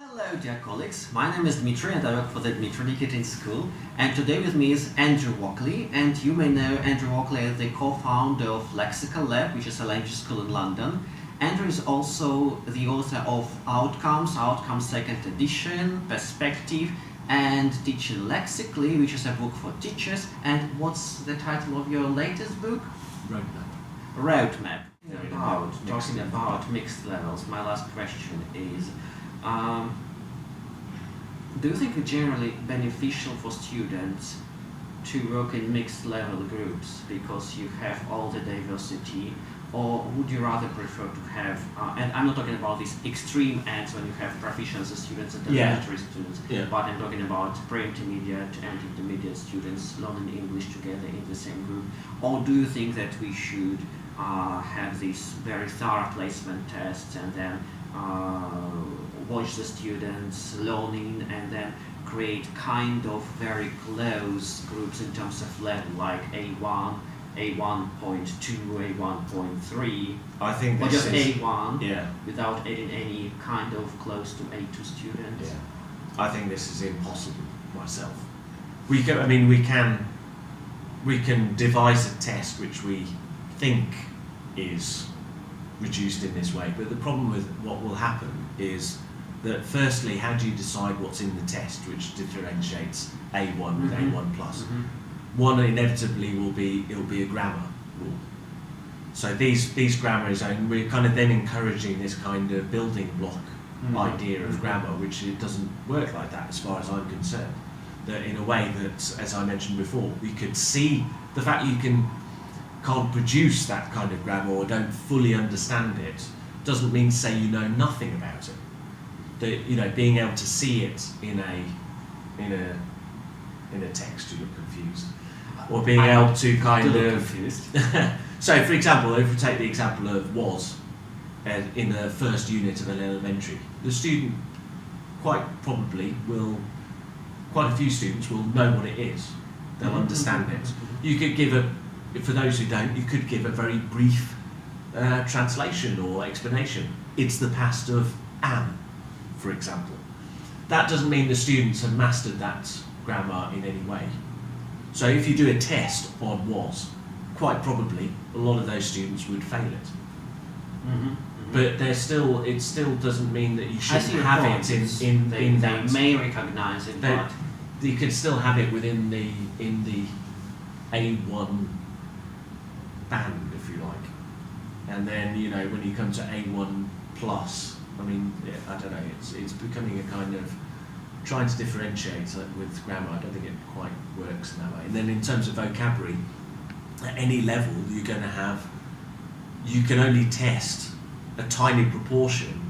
Hello dear colleagues, my name is Dmitry and I work for the Dmytry Nikitin School, and today with me is Andrew Walkley, and you may know Andrew Walkley as the co-founder of Lexical Lab, which is a language school in London. Andrew is also the author of Outcomes 2nd edition, Perspective, and Teaching Lexically, which is a book for teachers. And what's the title of your latest book? Roadmap. Talking about mixed levels, my last question is, do you think it's generally beneficial for students to work in mixed level groups because you have all the diversity, or would you rather prefer to have, and I'm not talking about these extreme ends when you have proficiency students and elementary students, but I'm talking about pre-intermediate and intermediate students learning English together in the same group, or do you think that we should have these very thorough placement tests and then watch the students learning and then create kind of very close groups in terms of level, like A1, A1.2, A1.3, I think or this just is, A1 without adding any kind of close to A2 students? Yeah. I think this is impossible myself. We can devise a test which we think is reduced in this way, but the problem with what will happen is that firstly, how do you decide what's in the test which differentiates A1 with A1 plus? One inevitably will be a grammar rule. So these grammar is, and we're kind of then encouraging this kind of building block idea of grammar, which it doesn't work like that as far as I'm concerned. That in a way that, as I mentioned before, we could see the fact you can't produce that kind of grammar or don't fully understand it doesn't mean say you know nothing about it. That, being able to see it in a text, you look confused, or being able to kind of confused. So, for example, if we take the example of was in the first unit of an elementary, the student quite a few students will know what it is. They'll understand it. You could give for those who don't, you could give a very brief translation or explanation. It's the past of am, for example. That doesn't mean the students have mastered that grammar in any way. So if you do a test on was, quite probably a lot of those students would fail it. But it still doesn't mean that you shouldn't have it in that. They may recognize it, but you can still have it within the A1 band, if you like. And then, when you come to A1 plus, I don't know, it's becoming a kind of trying to differentiate with grammar. I don't think it quite works in that way. And then in terms of vocabulary, at any level you can only test a tiny proportion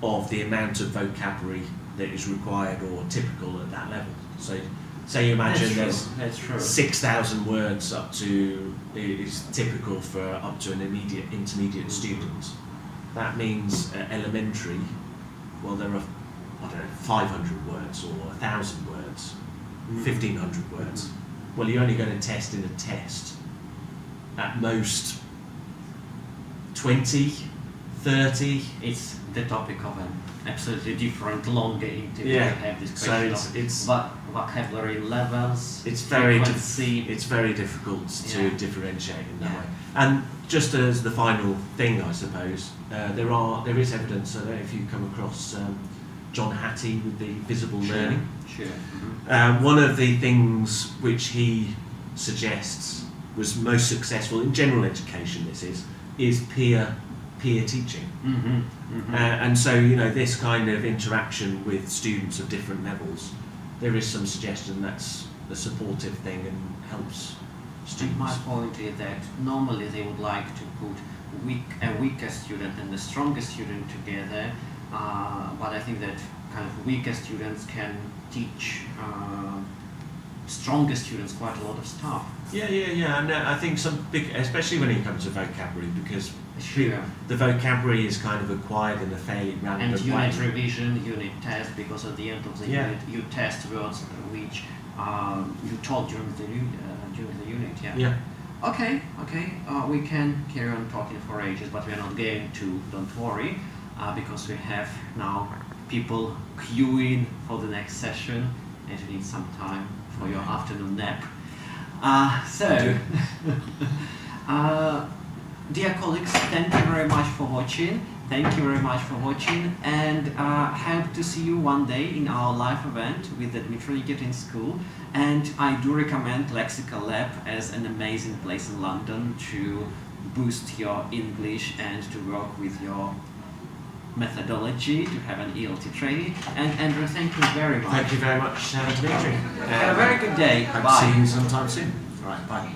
of the amount of vocabulary that is required or typical at that level. So say you imagine there's 6,000 words is typical for up to an intermediate student. That means elementary, well, there are 500 words or 1,000 words, 1,500 words. Well, you're only going to test in a test at most 20, 30. it's the topic of an absolutely different longer interview. Have this question it's vocabulary levels. It's very difficult to differentiate in that way. And just as the final thing, I suppose, there is evidence. I don't know if you come across John Hattie with the visible learning. One of the things which he suggests was most successful in general education. Is peer teaching. And so this kind of interaction with students of different levels, there is some suggestion that's a supportive thing and helps students. My point is that normally they would like to put a weaker student and the stronger student together, but I think that kind of weaker students can teach stronger students quite a lot of stuff. And I think especially when it comes to vocabulary, because the vocabulary is kind of acquired in a fairly random way. And unit revision, unit test, because at the end of the unit you test words which you taught during the unit. Okay, we can carry on talking for ages, but we're not going to, don't worry, because we have now people queuing for the next session and you need some time for your afternoon nap. Dear colleagues, thank you very much for watching. Thank you very much for watching, and hope to see you one day in our live event with the Dmytro Nikitin School. And I do recommend Lexical Lab as an amazing place in London to boost your English and to work with your methodology, to have an ELT training. And Andrew, thank you very much. Thank you very much, Dmitry. Have a very good day. Hope Bye. to see you sometime soon. All right, bye.